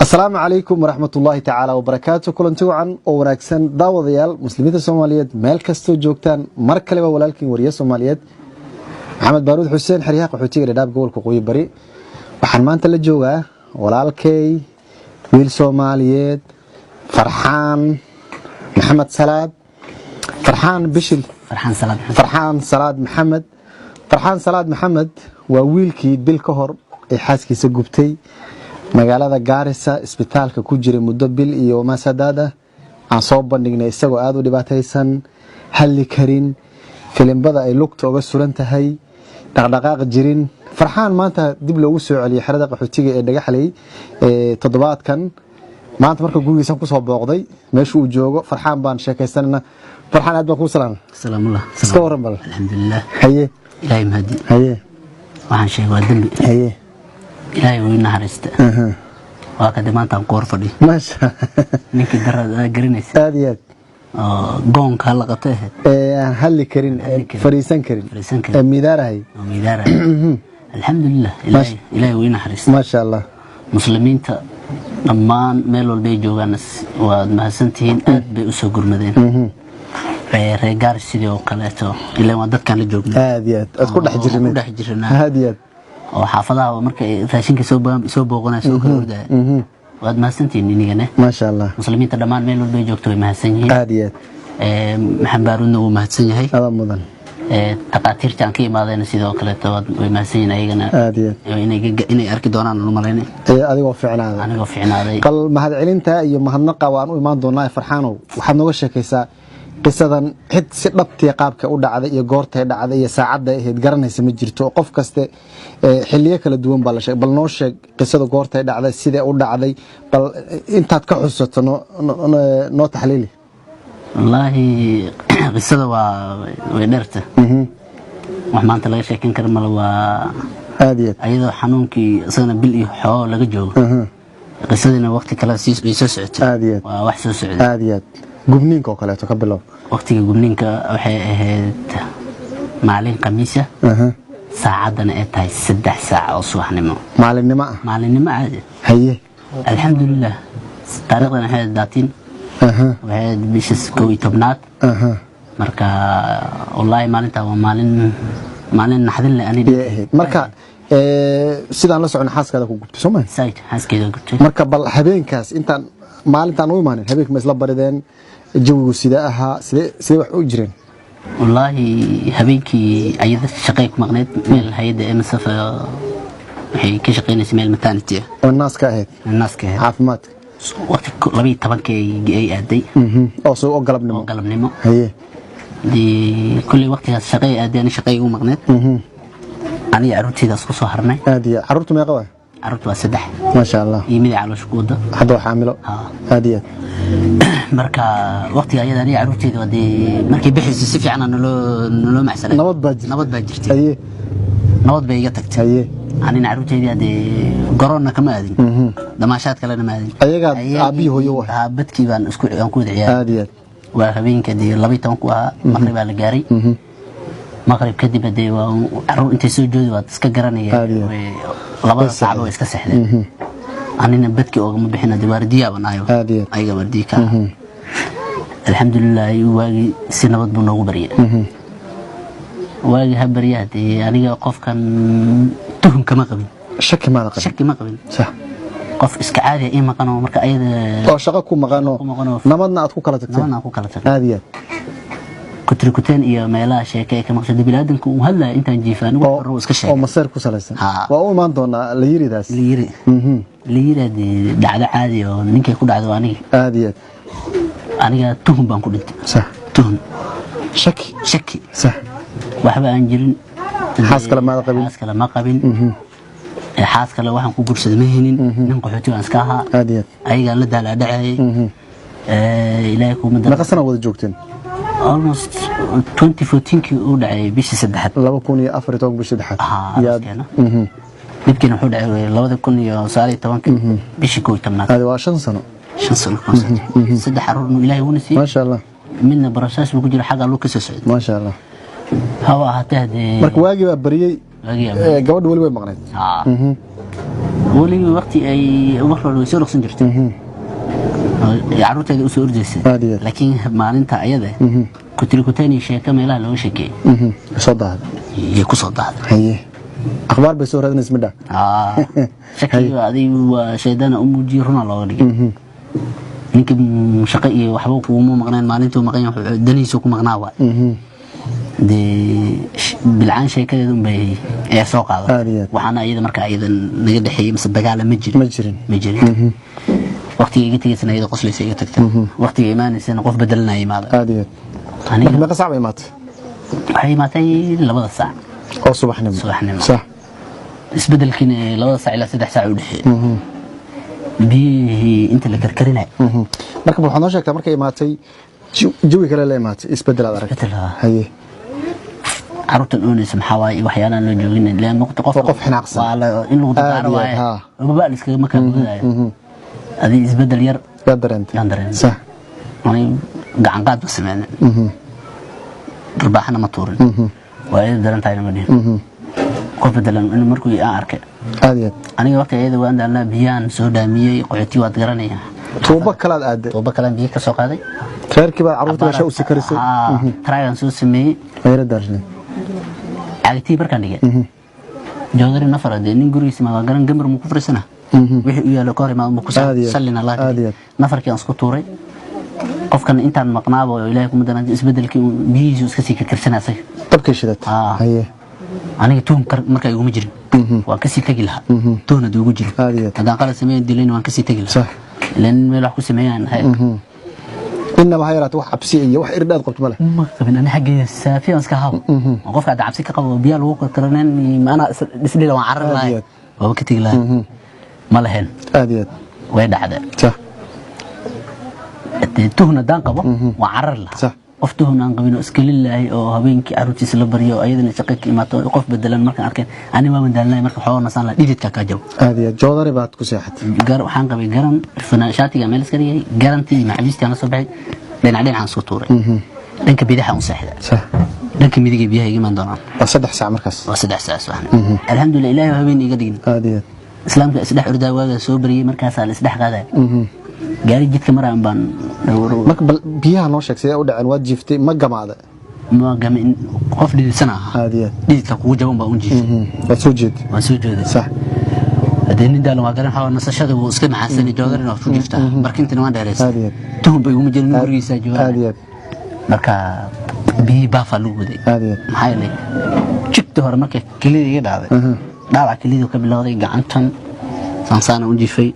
السلام عليكم ورحمة الله تعالى وبركاته. كلنتي وعن وناكسن داوديال مسلمين الصوماليات مeel kasto joogtaan mar kale waa walaalkiin wariye Soomaaliyeed Maxamed Baaruud Xuseen Xariiq Qaxootiga Dhadhaab gobolka Qoyi Bari waxaan maanta la joogaa walaalkay wiil Soomaaliyeed Farxaan Maxamed Salaad Farxaan Bishil Farxaan Salaad Maxamed waa wiilkii bil ka hor ee xaaskiisa gubtay magaalada Gaarisa isbitaalka ku jiray muddo bil iyo maasadaada aan soo bandhignay isagoo aad u dhibaataysan halli karin filimada ay lugta uga suran tahay dhaqdhaqaaq jirin Farxaan maanta dib loogu soo celiyay xerada qaxootiga ee Dhagaxley toddobaadkan maanta marka gurigiisa ku soo booqday meesha uu joogo Farxaan baan sheekaysanana Farxaan aad baan ku salaam iska waran bal alxamdulillah haye ilaahay mahdi waxaan sheegay dambi haye ilaahay uu naxariista waa ka dhimaantaan qoor fadhi maasha ninkii darada garanaysa aad iyo aad goonka la qabtay halli karin fariisan karin midaarahay alxamdulillah ilaahay uu naxariista maasha Allah muslimiinta dhammaan meel walba ay joogaan waad mahadsantihiin aad bay u soo gurmadeen reer Gaarisa sidoo kaleeto ilaa waa dadkan la joognaa aad iyo aad ku dhex jirnaa aad iyo aad oo xaafadaha markay raashinka soo booqanayso kala ordaa waad mahadsantihiin inigana maasha Allah muslimiinta dhammaan meel walba ay joogto way mahadsan yihiin aad iyo aad Maxamed Baaruudna wuu mahadsan yahay aad mudan taqaatiirta aan ka imaadeen sidoo kale way mahadsan yihiin ayagana aad iyo inay arki doonaan u maleynay adigoo fiicnaaday qal mahad celinta iyo mahadnaqa waan u imaan doonaa Farxaanow waxaad nooga sheekaysaa qisadan xid si dhabtii qaabka u dhacday iyo goorta ay dhacday iyo saacada ay garanaysa ma jirto qof kaste xilliyo kala duwan baa la sheegay bal noo sheeg qisada goorta ay dhacday sida u dhacday bal intaad ka xusato noo taxliili wallahi qisada way dheerta wax maanta laga sheekin karo mal waa aadiyad ayadoo xanuunkii asagana bil iyo xoo laga joogo qisadina waqti kale soo socotay aadiyad waa wax soo socday aadiyad gubniinka oo kale ka bilow waqtiga gubniinka waxay ahayd maalin khamiis saacadana ay tahay 3 saac oo subaxnimo maalinimo caadi haye alxamdulillah taariikhdan waxay daatin waxay bishii 11 marka wallahi maalinta waa maalin naxdin leh aniga marka sidaan la socon xaaskada ku gubtay Soomaaliya sayid xaaskeeda gubtay marka bal habeenkaas intaan maalintan u imaanin habeenka ma isla barideen jawigu sida ahaa sidee wax u jireen wallahi habeenkii ayada shaqay ku maqneed meel hay'adda MSF waxay ka shaqeynaysaa meel maternity oo naaska ahayd caafimaad waqti 12 ay aaday oo soo galabnimo haye di kulli waqtigaas shaqay aadeen shaqay u maqneed aniga carruurtayda isku soo harnay aadiya carruurtu meeqa waa carruurtu waa 3 ما شاء الله يمدي على شقوده حدا حامله هاديه marka waqtiga ayada aniga carruurtayda wadii markii bixisay si fiican nolo macsalay nabad baa jirtay haye nabad bay iga tagtay haye anina carruurtayda hadii garoonna kama aadin damaashaad kale ma aadin ayaga aabi hooyo waa badkii baan isku ku ciyaar haadiya waa habeenkii 12 ku ahaa maqrib baa la gaaray maqrib kadib hadii waa carruur intay soo joodi waa iska garanaya labada saac oo iska seexday anina badkii oo ma bixina dibaardiya banaayo ayaga wardika alxamdulillah waagi si nabad buu noogu bariyay waagi habariyay aniga qofkan tuhun kama qabin shaki ma qabin sax qof iska caadi ah maqano marka ayada oo shaqo ku maqano nabadna aad ku kala tagtay aadiya kutrikuteen iyo meelaha sheekay ka maqsad bilaadanku uu hadlaa intaan jiifaan oo iska sheegay oo maseer ku salaysan waa u imaan doonaa la yiri dhacdo caadi oo ninkay ku dhacdo aniga tuhun baan ku dhintay sax tuhun shaki sax waxba aan jirin xaas kale ma qabin xaas kale waxaan ku gursaday ma helin nin qaxooti aan iska ahaa ayaga la daala dhacay ilaahay ku madar naqasana wada joogteen almost 2014 uu dhacay bishii 3 2014 bishii 3 yaad dibkiina wuxuu dhacay 2019 bishii 11 hada waa 5 sano saddex carruur ilaahay uu nasiiyay ma sha Allah midna barasaas buu ku jira xaga loo ka soo socday ma sha Allah hawa hatade marka waagi baa bariyay gabadhu wali way maqnayd ولي وقتي أي وقت يصير خسنجرتي عروتي usoo ordaysay laakiin maalinta ayada kutani sheeka meelaha loo sheekay soo daad iyo ku soo daad haye akhbaar bay soo raadinaysa midda shaki adii waa sheedana u muujiyo runa loo dhigay ninka shaqo iyo waxba ku uma maqnaan maalinta uu maqan yahay daniisu ku maqnaa waa de bilcaan sheekadeedu bay ee soo qaaday waxaana ayada marka ayada naga dhaxeeyay mise dagaal ma jirin waqtiga iga tagaysana iyada qoslaysa iga tagta waqtiga iimaanaysana qof bedelanaya imaada aniga ma qasab imaatay waxay imaatay 2 saac oo subaxnimo sax isbedelkiina 2 saac ilaa 3 saac u dhaxeeyay bihi inta la karkarinay marka waxaan noo sheegtaa markay imaatay jawi kale la imaatay isbedel aad aragtay haye عروت الأونس محاوي وحيانا لو جوجين لأن وقت قف حناقص وعلى إنه ضارة واي وبقى لسه ما كان هذه إزبدل ير قدرنت صح يعني قاعد قاد بس معنا رباحنا مطورين وإذا درنت على مدين قف بدل إنه مركو يأرك هذه أنا وقت هذا وأنا لنا بيان سودامية قعدتي واتقرنيها توبك كلا بيك كسوق هذا خير كبا عروت وشو سكرسي ترى نسوي سمي غير درجة عادتي بركان دقيقة جودري نفر دي نقولي اسمه قرن قمر مكفر سنة وحي يا لقاري ما مكسر سلنا الله نفر كي أسكت طوري قف كان أنت مقنعة وإلهكم مدنا إسبدل كي بيجوا سكسي كرسنا سي طب كيشدت هي أنا توم مركا يقوم يجري وانكسي تجلها تونا دو يجري هذا قال سمين دلين وانكسي تجلها صح لأن ملاحكو سمين هاي إنما هيرات واحد عبسية واحد إرداد قلت ماله ما قبل أنا حاجة سافية مسكها وقف قاعد عبسيك قبل بيا الوقت كرنان ما أنا لسه لو عرر لا وبكتي لا ما لهن أديت وين هذا صح تهنا دان قبل وعرر لا صح قفتهنا قبل اسكيل الله أو هبينك عروتي سلبريو أيضا شقيق ما قف بدلا مركن أركن أنا ما من دلنا مركن حوارنا صار لا ديجت كاجو أديت جودري بعد كسيحت جار وحان قبل جرن فناشاتي جمال سكري جرنتي مع بيستي أنا صبحي بين علينا عن سطوري لأنك بيدها مساحدة صح لأنك بيدي بيها يجي من دونان وصدح ساعة مركز وصدح ساعة سبحانه الحمد لله إلهي وهبيني قدين أديت إسلامك إسدح أردا واجا سوبري مركز على إسدح قاعدة قال جيت كمرة أمبان مقبل بيها نوشك سيدا ودع الواد جفتي ما جمع هذا ما جمع قف لي سنة أديت ديت لك وجبان بأونجيف وسوجد صح هذين دالو ما قالن حاول نصشاد واسكن حسن جودر انه شو جفته بركنت نوان دارس تهم بيقوم جن نوريسا جوان marka bi bafalo waday maxay leey jibta hore marka kaliya iga dhacday dhaawac kaliya ka bilowday gacantan sansana u jifay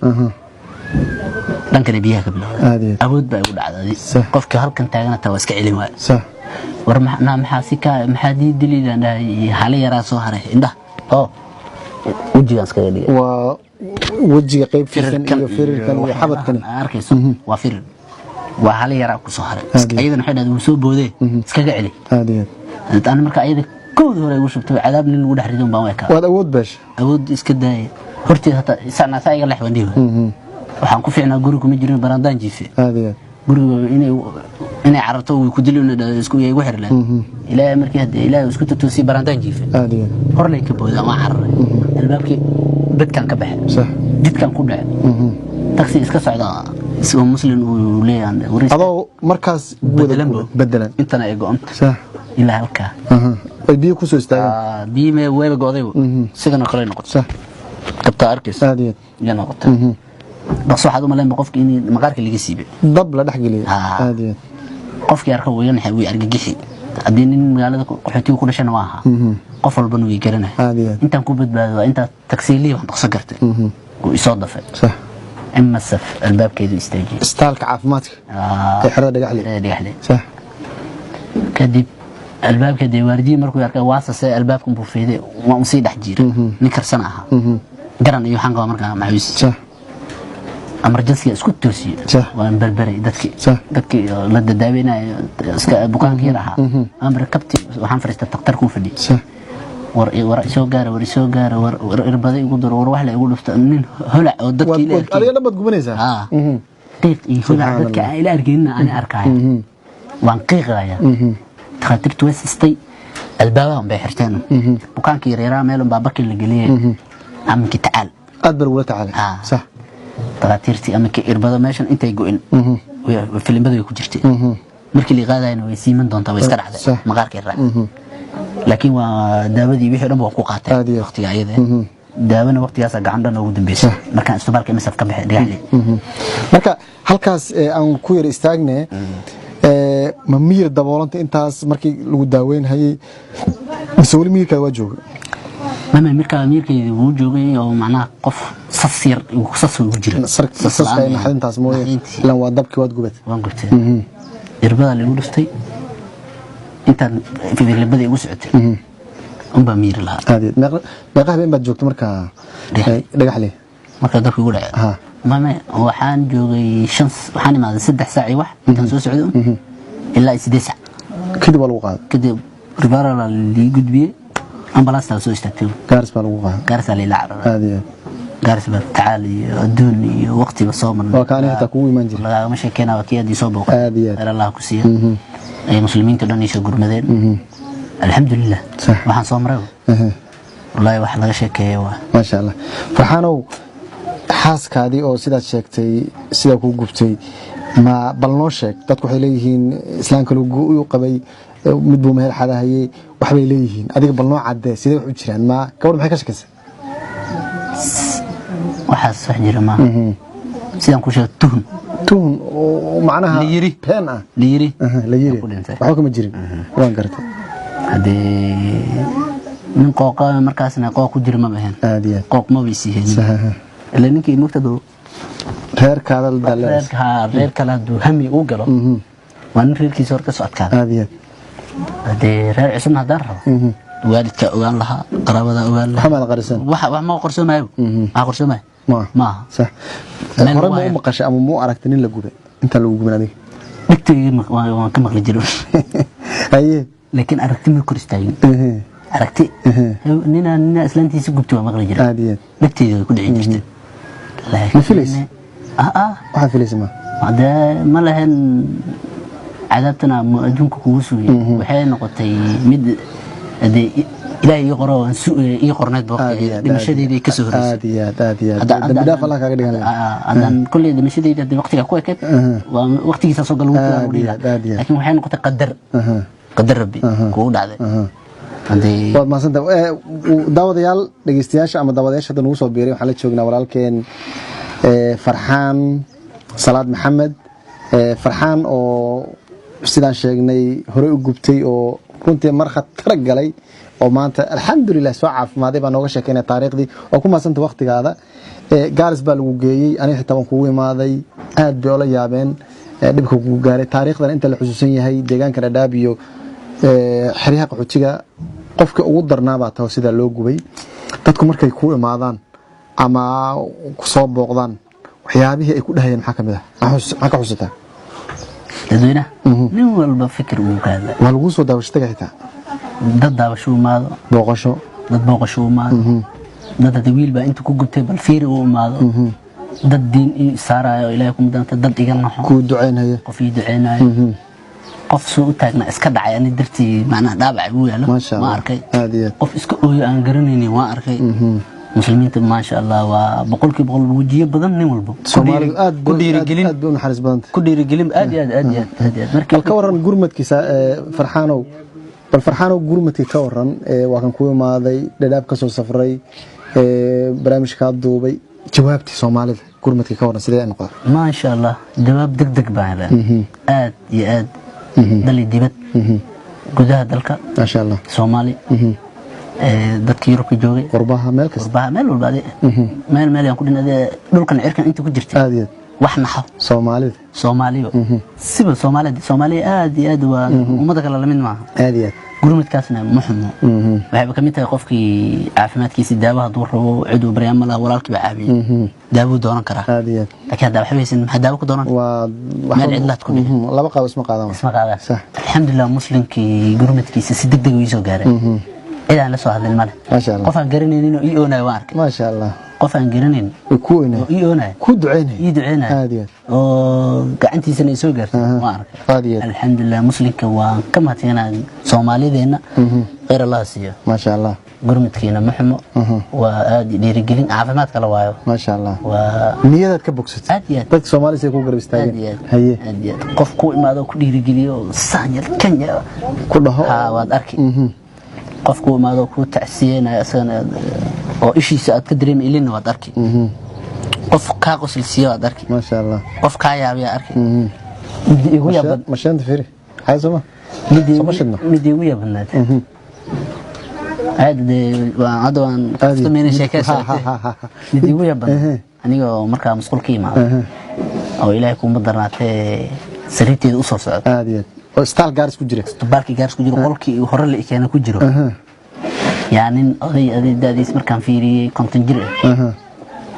dhankana biyaha ka bilowday awood baa ugu dhacday qofka halkan taagana taa iska celin waay war maxaa si ka maxaa diidilidan hal yara soo haray indha وجهي أسكت لي ووجهي قيب فيركن وحبتكن أركيس وفير وحالي يراك صهر أيضا حين هذا وسوب بوده سكجع لي أنا مركا أيضا كود ولا يوشف تبع عذاب من الوضع حريدون بواكا وهذا أود باش أود إسكداي هرتي هتا سنة سايق الله ونديه وحنكون فينا جوركم يجرون براندان جيفي جورو إني عرفتوا ويكدلون إسكو يجوهر له إلى مركي هذا إلى إسكو تتوسي براندان جيفي هرلي كبوده ما حر الباب كي بيت كان كبح صح جد كان كله تاكسي اسكا سعدا سو مسلم وليه وريس هذا مركز بدلن انت انا ايغو انت صح الى هلكا اي بي كو سو استاغان بي ما ويبا غودايو سيغنا قلي نقط صح كبتا اركيس هاديت يا نقط بس واحد ما لين قفك اني مقارك اللي سيبه دب لا دخغلي هاديت قفك ياركو وين خي وي ارغغخي hadii nin magaalada qaxootiga ku dhashay maaha qof walba way garanay intaan ku badbaado inta taksiiliyo wax dhaqso gartay oo isoo dafay صح اما السف الباب كيدو استاجي استالك عافماتك اي حرده دغخلي صح كدب الباب كدي واردي markuu yarkay waasase albaabkan buu fiiday waa sii dhax jiray nin karsan aha garan iyo xanqa markaa maayis صح emergency isku toosiyo waan barbaray dadkii la dadaaweynaayo iska bukaanka raha amar kabti waxaan fariistay dhakhtarku fadhi war soo gaara war irbaday ugu daro war wax la igu dhufto nin holac oo dadkii ilaahay adiga dhamad gubanaysaa qiiq iyo holac dadka ila argeena aan arkay waan qiiqaya dhakhtartu wasistay albaabaha bay xirteen bukaanka yareeraa meel baabakii la galiyay amki taal أدبر ولا تعالى صح dhaqaatiirtii ama ka irbado meeshan intay go'in filimada way ku jirtay markii la qaadayna way siiman doontaa way iska dhacday maqaarkay raac laakiin waa daawadii wixii dhan waa ku qaatay waqtiga ayada daawada waqtigaas gacan dhan ugu dambeysay marka isbitaalka MSF ka bixay dhagaxley marka halkaas aan ku yar istaagnay ma miir daboolanta intaas markii lagu daaweyn hayay mas'uul miirka waa jooga mama miirkeedu wuu joogay oo macnaha qof sasir uu sas ugu jiray sasay naxdintaas mooyee lan waa dabkii waad gubad waan gubtay irbada lagu dhuftay intaan filimada igu socotay umba miir lahaa aad meeqa habeen baad joogto marka dhagaxley marka dabkii ugu dhacay mama waxaan joogay waxaan imaaday 3 saac wax intaan soo socdo ilaa 8 saac kadib waa lagu qaaday kadib ribara la gudbiyay ambulance soo istaagtay gaaris baa lagu qaaday gaaris la ilaaca aad gaaris baa tacaali adduun iyo waqtiga soo marnay waa kaan inta kugu iman jiray laga ma sheekayna waa kii soo booqay aad Allah ku siiyo ay muslimiinta dhan isoo gurmadeen alxamdulillah waxaan soo maray wallahi wax laga sheekeeyo waa ma sha Allah farxaanow xaaskaadii oo sidaad sheegtay sida ku gubtay ma bal noo sheeg dadku waxay leeyihiin islaamka lagu qabay mid buu meel xadahayay wax bay leeyihiin adiga bal noo cadde sidee wax u jiraan ma gabadh maxay ka shaqaysay waxaas wax jira ma sidaan ku sheegay tuhun oo macnaha pen ah la yiri waxa kama jirin waan gartay hadee nin qooqa markaasna qooq ku jira ma bahan aadiya qooq ma weysiin ilaa ninkii mugtado reerkaada reerkala duu hami u galo waan reerkiisa hor ka soo adkaa aadiya hadee reer cusubna hadaan rabo waalidka ogaan lahaa qaraabada ogaan lahaa waxma qarsan wax ma qorsoomayo ma qorsoomayo ma صح hore ma maqashay ama mu aragtay nin la gubay inta lagu gubay adiga dhigtay waan ka maqli jiray aye laakiin aragti ma koristaagin aragti nina islaantiisa gubtay waa maqli jiray aadiya dhigtay ku dhicin jirtay laakiin filis waxa filis hada ma lahayn cadaabtana adduunka kugu sugay waxay noqotay mid ilaahay iyo qoro aan iyo qorneed waqtiga dhimashadeedii ka soo horeysay dambiga falaha kaaga dhigan adan kulli dhimashadeedii waqtiga ku ekeed waa waqtigiisa soo galay laakiin waxay noqotay qadar rabbi ku dhacday waad maasanta daawadayaal dhageystayaasha ama daawadayaasha hadda nagu soo biiray waxaan la joognaa walaalkeen Farxaan Salaad Maxamed Farxaan oo sidaan sheegnay hore u gubtay oo runtii mar khatar galay oo maanta alxamdulillah soo caafimaaday baa nooga sheekeynay taariikhdii oo ku maasanta waqtigaada gaaris baa lagu geeyay aniga xitaa waan kugu imaaday aad bay ola yaabeen dhibka kugu gaaray taariikhdan inta la xusuusan yahay deegaanka Dhadhaab iyo xiriyaha qaxootiga qofka ugu darnaa baa tahay sida loo gubay dadku markay ku imaadaan ama ku soo booqdaan waxyaabihii ay ku dhahayeen maxaa kamid ah maxaa ka xusuusta dadweyna nin walba fikir uu ka hadlay waa lagu soo daawashada xitaa dad daawasho maado booqasho maado dad wiil baa inta ku gubtay bal fiir uu maado dad diin iyo saarayo ilaahay ku mudanta dad iga naxo ku duceynaya qof ii duceynayo qof soo taagna iska dhacay ani dartii macna dhaabac uu yaalo ma arkay qof iska ooyo aan garanaynin waa arkay muslimiinta ma sha Allah waa boqolkiiba boqol wajiyo badan nin walba ku dhiirigelin aad buu naxariis badan ku dhiirigelin aad markii ka waran gurmadkiisa Farxaanow bal Farxaanow gurmadkii ka waran waa kan ku imaaday Dhadhaab ka soo safray barnaamijka duubay jawaabtii Soomaalida gurmadkii ka waran sidee noqday ma sha Allah jawaab degdeg baan aad iyo aad dali dibad gudaha dalka ma sha Allah Soomaali dadka Yurub joogay qurbaha meel kasta meel walba meel aan ku dhinade dhulkan cirkan inta ku jirtay aad iyo wax naxo Soomaaliyo siba Soomaaliya aad iyo aad waa ummada kala lamid ma aad iyo gurmadkaasna muhiim waxay ka mid tahay qofkii caafimaadkiisa daawaha duu rabo cid uu baryaamo la walaalkii baa caabiyo daawo doonan kara aad iyo laakiin hada waxa weeysan daawo ku doonan waa meel cidlaad ku dhigay laba qaab isma qaadaan sax alxamdulillah muslimkii gurmadkiisa si degdeg u soo gaaray إذا أنا سؤال المال ما شاء الله قفا قرنين إنه يؤنا وارك ما شاء الله qof aan garanayn ku weynaa ii oonay ku duceynay ii duceynay aad iyo oo gacantiisana soo gaartay ma arag aad iyo alxamdulillah muslimka waan ka mahadsanaa Soomaalideena khayr Allah siiyo ma sha Allah gurmadkiina ma xumo waa aad dhiirigelin caafimaad kala waayo ma sha Allah waa niyadaad ka bogsatay aad iyo dadka Soomaaliyeed ku garab istaageen haye qof ku imaado ku dhiirigeliyo saanyar Kenya ku dhaho waad arki qof ku imaado ku tacsiyeynaya asana oo ishiisa aad ka dareemay ilina waad arki qof ka qoslisiyo waad arki ma sha Allah qof ka yaabiya arki midi igu yaabad ma shanta firi haysama midi igu yaabad aad waan adwan kastamina sheekaysa midi igu yaabad aniga markaa mas'uul ka imaado oo ilaahay ku madarnaatay sariirteeda u soo socdo aad iyo oo staal gaaris ku jira balki gaaris ku jira qolkii hore la keena ku jiro yani oday daadiis markaan fiiriyay konton jir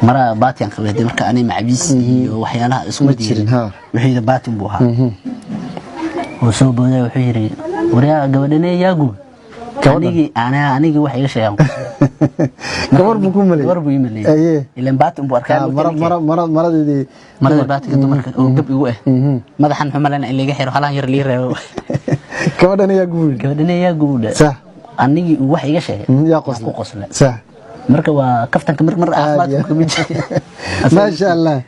mara baatiyan qabay marka anay macbiis iyo waxyaalaha isku jirin wixii baatin buu ahaa oo soo booday wuxuu yiri wariya gabadhane yaagu anigi wax iga sheegan gabar buu ku malay gabar buu imalay ilaan baatin buu arkaa maradii baatiga dumarka oo gab igu madaxan xumalan in laga xiro halaan yar lii reebo gabadhane yaagu sax anigi wax iga sheegay yaa qosla sax marka waa kaftanka mar aad ku mid ma sha Allah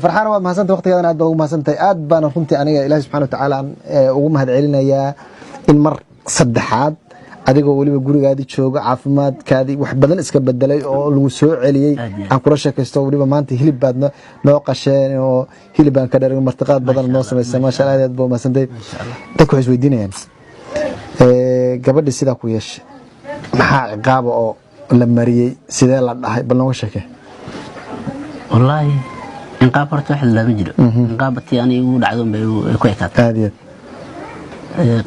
farxaan waa mahadsantahay waqtigeedan aad baa ugu mahadsantahay aad baan runtii aniga Ilaahay subhanahu wa ta'ala ugu mahad celinayaa in mar saddexaad adigoo waliba gurigaadi jooga caafimaadkaadi wax badan iska bedelay oo lagu soo celiyay aan kula sheekaysto waliba maanta hilib baad noo qasheen oo hilib aan ka dharag martiqaad badan noo sameysay ma sha Allah aad baa mahadsantahay dadku waxay weydiinayaan gabadhi sida ku yeeshay maxaa ciqaab oo la mariyay sidee la dhahay bal nooga sheekay wallahi ciqaab horta wax la ma jiro ciqaabtii anigu dhacdo bay ku ekaatay aad iyo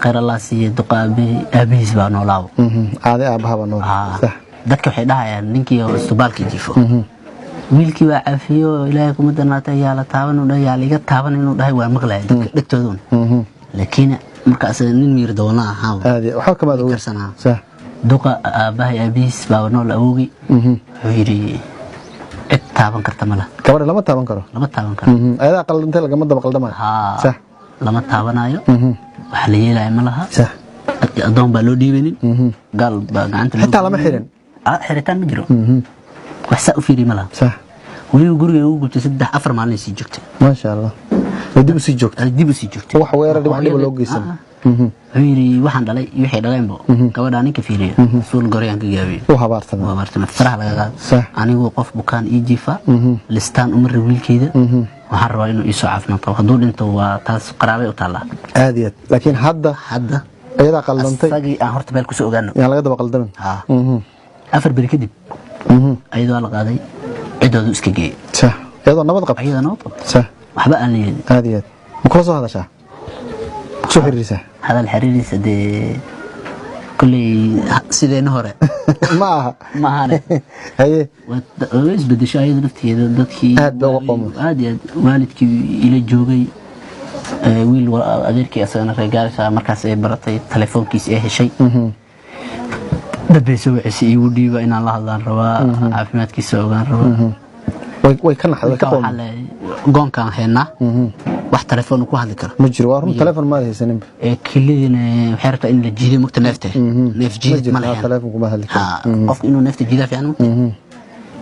khayr Allah siiyo duqaabi abiis baa noolaaw aabaha baa noolaaw sax dadka waxay dhahayaan ninkii oo istibaalka jifo wiilkii waa cafiyo Ilaahay kuma danaatay yaa la taaban oo yaa liga taaban inuu dhahay waa maqlay dadka dhagtoodan laakiin markaas nin miir doona ahaa aad iyo waxa kama oo karsanaa sax duqa aabaha abiis baa nool awgi wuxuu yiri cid taaban karta mala gabadha lama taaban karo ayada qaldantay laga daba qaldamay sax lama taabanayo wax la yeelay malaha sax adoon baa loo dhiibanin gal baa gacanta xitaa lama xirin xiritaan ma jiro wax saa u fiiri malaha sax wali guriga uu gubtay 3-4 maalin si joogtay ma sha Allah dib u sii joogtay wax weerar wax dhib loo geysan هيري waxaan dhalay wixii dhalaybo gabadha ninka fiiriyo suul goriyaan ka gaabiyo oo habaartana faraha laga qaad anigu qof bukaan ii jifa listaan umar wiilkeeda waxaan rabaa inuu ii soo caafimaado haduu dhinto waa taas qaraabay u taala aad iyo laakiin hadda ayada qaldantay sagii aan horta meel ku soo ogaano yaa laga daba qaldamin afar bari kadib ayadoo la qaaday cidoodu iska geeyay sax ayadoo nabad qab sax waxba aan leeyahay aad iyo ma kula soo hadashaa soo xiriirisa هذا الحريري سدي كل سيدين هوري ما هذا هي وإيش بدي شايد نفتي دتكي عادي والدك إلى جوجي ويل أديرك أصلا رجال مركز برتي تلفون كيس شيء ده بيسوي عسي ودي بين الله ذا الروا عافيمات كيس وغان روا way kan xadka goon kan heena wax telefoon ku hadli karo ma jiro waa run telefoon ma haysanin kaliina waxay rabtaa in la jiido mugta neefta neef jiid ma lahayn telefoon kuma hadli karo qof inuu neefta jiida fiican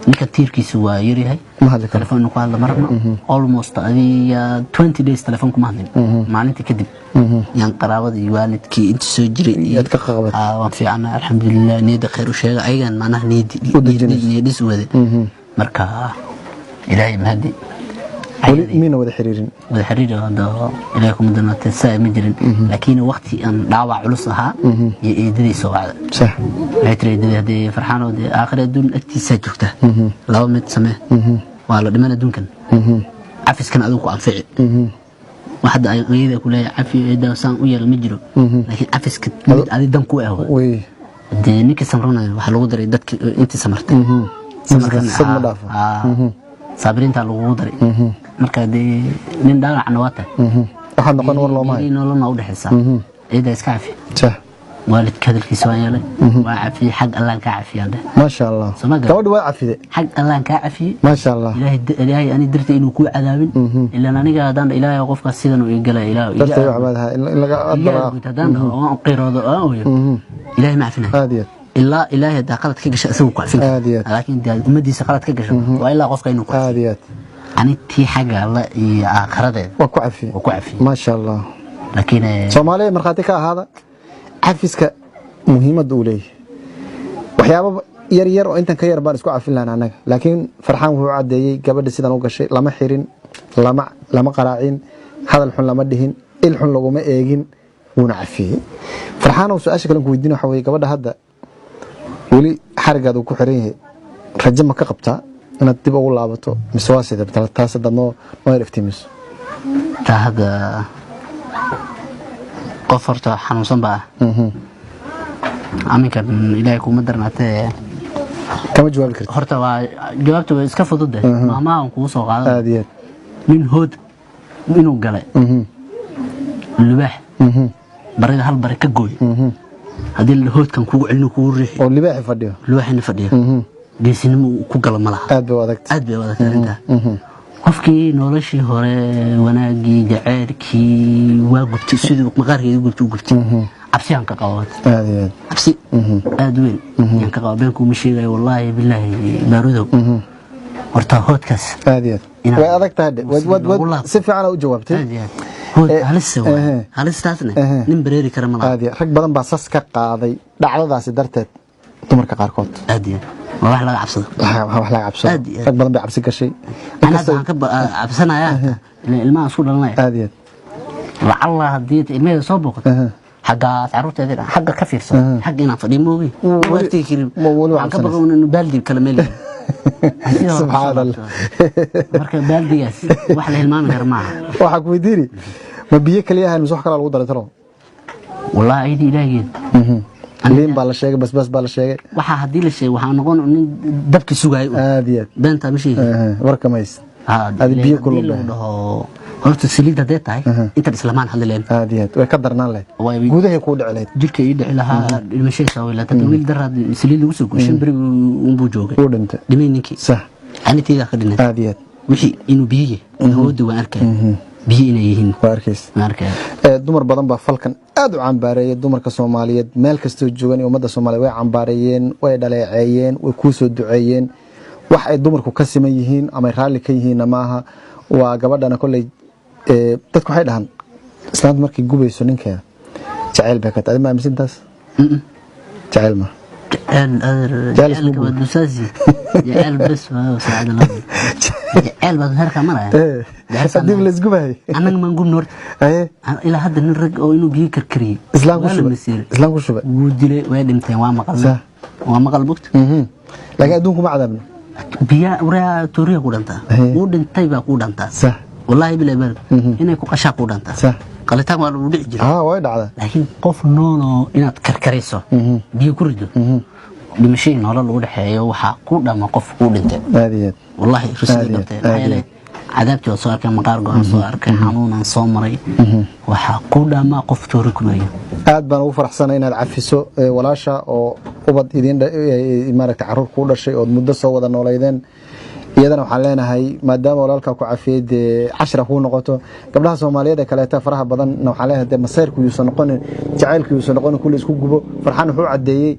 ninka tiirkiisu waa yar yahay ma hadli karo telefoon ku hadla marna almost adiga 20 days telefoon kuma hadlin maalintii kadib yaan qaraabada waalidkii inta soo jiray iyo ka qaqabad waan fiicana alxamdulillah niyada khayr u sheega ayagan maanaha niyadis wada marka إلهي مهدي مين وذا حريرين هذا إليكم دنا تساء مجرين لكن وقتي أن دعوة علصها يدري سواء صح لا تريد هذه فرحانة ودي آخر دون اكتساج جوته لو متسمه والله لمن دونكن عفس كان أذوق عن فعل واحد غير يقول عفي إذا سان ويا المجرو لكن عفس كت هذه دم كوي هو دي نيك سمرنا وحلو دري دتك أنت سمرت سمرنا صابرين تلو دري marka de nin dhaawac nawata waxaan noqon war loo maayo nolol ma u dhaxaysa ida iska afi والد كذا الكيسوان وعافي حق الله كعافي هذا ما شاء الله كود وعافي حق الله كعافي ما شاء الله إلهي أنا درت إنه كوي عذاب إلا أنا نيجا دان إلهي وقف كسيدا ويقلا إلهي درت عبادها إلا دان قير هذا إلهي ما عفنا هادية إلا إلهي داخلت كيش أسوق عفنا لكن مدي سقلت كيش وإلا قف كينو هادية يعني تي حاجة الله آخرته وكعفي ما شاء الله لكن Soomaaliya marxaati ka ahaada xafiiska muhiimada uu leeyahay waxyaabo yar yar oo intan ka yar baan isku cafin lahayn anaga laakiin farxaan wuxuu cadeeyay gabadha sidan u gashay lama xirin lama qaraacin hadal xun lama dhihin il xun laguma eegin wuuna cafiyay farxaan oo su'aasha kale ku weydiin waxa weeye gabadha hadda wali xarigaad uu ku xiran yahay rajo ma ka qabtaa inaad dib ugu laabato mise waa sidee taas dadno ma iriftimis hada قفرت حنوسن بقى عمي كان إلهي كوما درناتي كما جواب كرت هرتا جوابته اسكا فضده ما هو كو سو قاده عاديات من هود منو غلاي اللباح بريد هل بري كغوي هدي الهود كان كوغو علنو كو ريخي او لباح فديو لباحنا فديو geesinimo ku gala malaha aad bay wadagtaa qofkii noloshii hore wanaagii jaceelkii waa gubtay sidoo maqaarkeedu gubtay cabsi aan ka qabo cabsi aad weyn aan ka qabo beenku ma sheegay wallahi billahi baarudo horta hoodkaas aad way adag tahay wad si fiican u jawaabtay hood halistaasna nin bareeri kara malaha aad rag badan baa sas ka qaaday dhacdadaasi darteed dumarka qaarkood aad wax laga cabsado rag badan bay cabsi gashay أنا عبسنا يا الماء صور لنا عادية والله هديت الماء صوبك حاجة عروت هذي حاجة كفير صار حاجة نفدي موجي وقتي كريم عن كبر إنه بالدي الكلام اللي سبحان الله مركب بالدي ياس واحد الماء من غير معه وحق ويديري ما بيك ليها المسوح كلا الوضع ترى والله عيدي لاجين لين بالشيء بس بالشيء waxa hadii la sheego waxa noqon in dabki sugay aadiyad beenta ma sheegay warkamays aad biyo kulul dhaho horta saliida day tahay inta islaamaan hadleen aadiyad way ka darnaan leh gudaha ku dhacleed jirka ii dhici lahaa ilmashay sawila tan wiil darad saliid lagu soo gushin bari uu buu joogay uu dhintay dhimeeyninkii sax anitiga ka dhinay aadiyad wixii inuu biyo hoodo waan arkay biyo inay yihiin waarkiis dumar badan baa falkan aad u cambaareeyay dumarka Soomaaliyeed meel kasta joogan ummadda Soomaaliyeed way cambaareeyeen way dhaleeceeyeen way ku soo duceeyeen wax ay dumarku ka siman yihiin ama raali ka yihiin maaha waa gabadhana kulay dadku waxay dhahan islaamta markay gubayso ninkeeda jacayl bay ka tahay ma aaminsantaas jacayl ma جعل كبدوساسي جعل بس وساعد الله جعل بعد هركا مرة صديق لسقبها أنا ما نقول نور إلى هذا الرج أو إنه بيجي كركري إسلام وشبه ودلي وين متى وما قلبت لكن أدونكم عذابنا بيا ورا توريه قدامتا ودن تيبا قدامتا صح والله بلا بال هنا يكون قشا قدامتا صح قالتها ما ودع جري وايد على لكن قف نونو إن كركريسو بيجي كردو بمشي نهار لو دحيو waxa ku dhama qof ku dhintay aadiyad wallahi rusay dhintay عذابتي soo arkay maqaar go'an soo arkay xanuunan soo maray waxa ku dhama qof toori ku maray aad baan ugu faraxsanahay inaad cafiso walaasha oo ubad idin maaragtay caruur ku dhashay oo muddo soo wada nooleedeen iyadana waxaan leenahay maadaama walaalka ku cafiyad 10 ku noqoto gabdhaha Soomaaliyeed ee kaleeta faraha badan waxaan leenahay masayrku yuusan noqon jacaylku yuusan noqon kulli isku gubo farxan wuxuu cadeeyay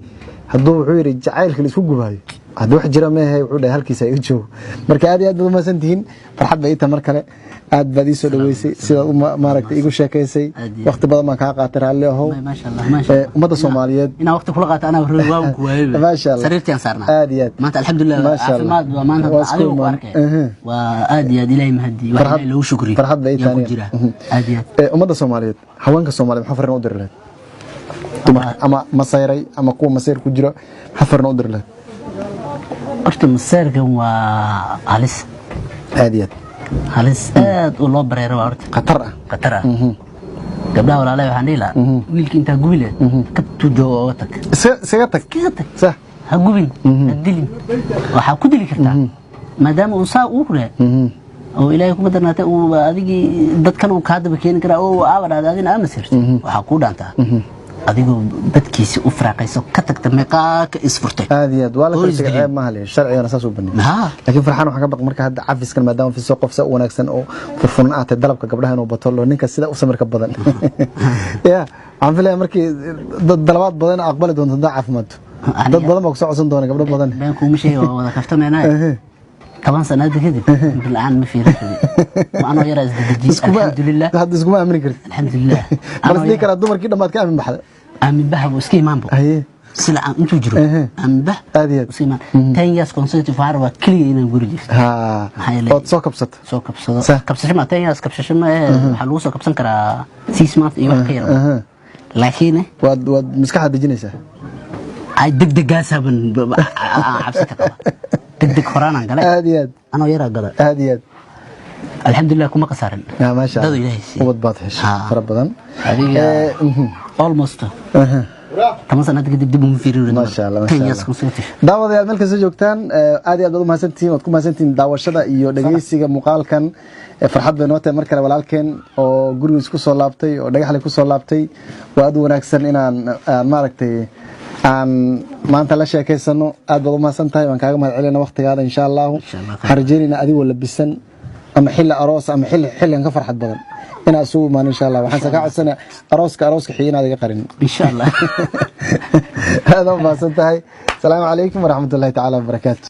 hadduu wuxuu yiri jacaylka la isku gubayo hadduu wax jira meehay wuxuu dhahay halkiisa ay joog marka aad baad ma santihiin farxad bay inta mar kale aad baad soo dhaweysay sida maaragtay igu sheekaysay waqti badan ma ka qaatay raalli aho ma sha Allah ummadda Soomaaliyeed ina waqti kula qaatay ana waan ku waayay ma sha Allah sariirtaan saarna aad iyo aad maanta alxamdulillah caafimaad waa maanta adigu ku arkay waa aad iyo aad ilaahay mahdi waa ilaahay loo shukri farxad bay taani aad iyo aad ummadda Soomaaliyeed haweenka Soomaaliyeed waxa farqan u dirleed ama masayray ama kuwa masayr ku jira hafarna u dirleed horta masayrkan waa halis aadiyad halis aad u loo bareero horta qatar gabdhaha walaalay waxaan dhihi lahaa wiilka intaa gubile ka tujo oo tag isaga tag sax ha gubin dilin waxaa ku dili kartaa maadaama uu saa uu kule oo ilaahay kuma darnaatay uu adigii dadkan uu ka daba keeni karaa oo aabadhaada adina ama sirto waxaa ku dhaantaa adigoo badkiisa u faraaqayso ka tagta meeqa ka isfurtay aadiyad wala ka tagay ma haleey sharciga saas u banay laakiin farxan waxa ka baq marka hadda cafiskan maadaama fi soo qofsa wanaagsan oo furfurn aatay dalabka gabdhaha inuu bato loo ninka sida u samirka badan ya aan filay markii dad dalabaad badan aqbali doonto caafimaad dad badan oo soo codsan doona gabdho badan baan ku mishay wada kaftameynaa 10 سنة كده بالعان ما في رفضي وأنا يرى الدجاج الحمد لله هذا اسمه أمين كرت الحمد لله بس ديك أنا دمر كده ما تكمل بحد أمين به وسكي مامبو سلعة أنتو جرو أمين به وسكي مام تانياس كونسيرت فاروا كلي إن نقولي ها صو كبسط كبسط ما تانياس كبسط ما حلوسة كبسط كرا سيسمات إيوه كير لكن واد مسكحة دجنيسة أي دق جاسها من عبستك دق خرانا قال هاديات أنا يرى قال هاديات الحمد لله كم كسرن يا ما شاء الله وبد باطش ربنا هذه almost كم سنة دب مفيرين ما شاء الله ما شاء الله دعوة يا ملك سجوكتان هذه أبدو ما سنتين وتكون ما سنتين دعوة شدا إيو دقيسي مقال كان فرحات بنوته مركز ولكن أو جروس كوسول لابتي أو دقيق على كوسول لابتي وأدو نكسر إن ماركتي aan maanta la sheekaysano aad baad u maasantahay waan kaaga mahad celinaa waqtigaada insha Allah harjeerina adigu labisan ama xilli aroos ama xilli ka farxad badan ina soo maan insha Allah waxaan ka codsanaa arooska xiinaad iga qarin insha Allah hada maasantahay salaamu alaykum wa rahmatullahi ta'ala wa barakatuh